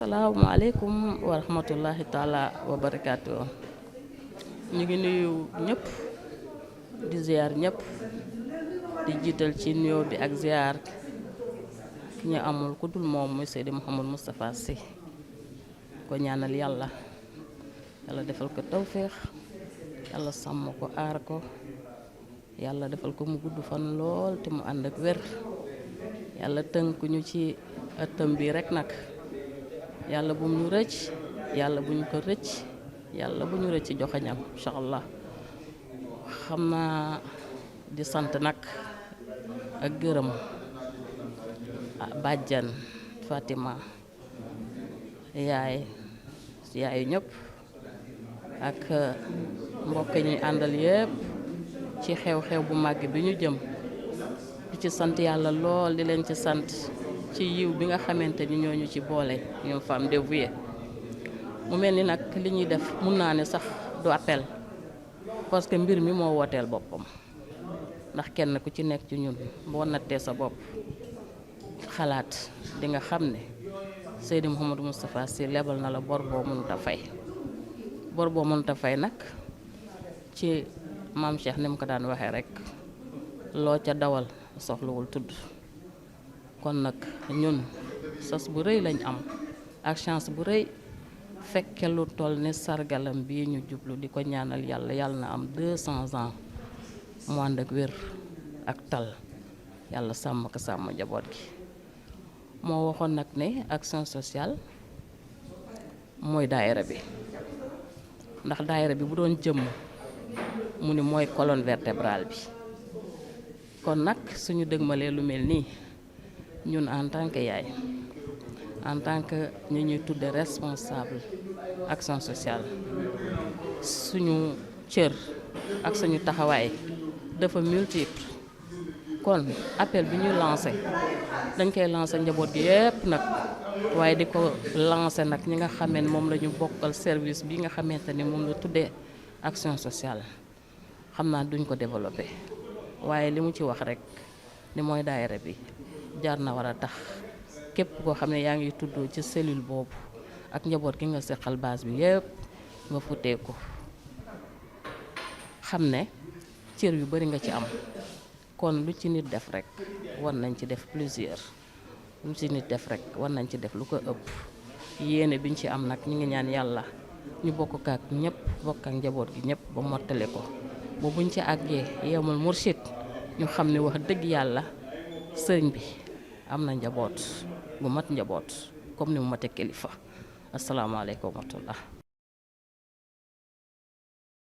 asalaamaaleykum wa rahmatullahi taala wa barakaatu. ñu ngi nuyu ñëpp di ziar ñëpp di jiital ci nuyoo bi ak ziar ki ñu amul ku dul moom muy Seydi Mouhamadou Moustapha Sy ko ñaanal yàlla defal ko tawféex yàlla sàmm ko aar ko yàlla defal ko mu gudd fan lool te mu ànd ak wér yàlla tënkuñu ci ëttam bi rek nag yàlla bu ñu rëcc yàlla bu ñu ko rëcc yàlla bu ñu rëcc joxañam incha allah xam naa di sant nag ak gërëm bàjjan Fatima yaayu ñëpp ak mbokk ñuy àndal yépp ci xew-xew bu màgg bi ñu jëm di ci sant yàlla lool di leen ci sant ci yiw bi nga xamante ni ñooñu ci boole ñoom femme dévouée mu mel ni nag li ñuy def mun naa ne sax du appel parce que mbir mi moo wooteel boppam ndax kenn ku ci nekk ci ñun boo nattee sa bopp xalaat di nga xam ne Seydi Mouhamadou Moustapha Sy lebal na la bor boo mënut a fay bor boo mënut a fay nag ci maam Cheikh ni mu ko daan waxee rek loo ca dawal soxlawul tudd kon nag ñun sas bu rëy lañ am ak chance bu rëy fekke lu toll ni sargalam bii ñu jublu di ko ñaanal yàlla na am 200 ans mu ànd ak wér ak tal yàlla sàmm ko sàmm njaboot gi moo waxoon nag ne action sociale mooy daayira bi ndax daayira bi bu doon jëmm mu ni mooy colonne vertébrale bi kon nag suñu dëgmalee lu mel nii ñun en tant que yaay en tant que ñu ñuy tudde responsable action sociale suñu cër ak suñu taxawaay dafa multiple kon appel bi ñuy lancé dañ koy lancé njaboot gi yépp nag waaye di ko lancé nag ñi nga xamee ne moom la ñu bokkal service bi nga xamante ni moom la tuddee action sociale xam naa duñ ko développé waaye li mu ci wax rek ni mooy daayira bi jaar na war a tax képp koo xam ne yaa ngi tuddoo ci cellule boobu ak njaboot gi nga seqal base bi yépp nga futteeku xam ne cër yu bari nga ci am kon lu ci nit def rek war nañ ci def plusieurs lu ci nit def rek war nañ ci def lu ko ëpp yéene biñ ci am nag ñu ngi ñaan yàlla ñu bokk ak ñëpp bokk ak njaboot gi ñëpp ba mottale ko ba buñ ci àggee yemul mursid ñu xam ne wax dëgg yàlla sëriñ bi am na njaboot bu mat njaboot comme ni mu mate kilifa asalaamaaleykum wa rahmatullah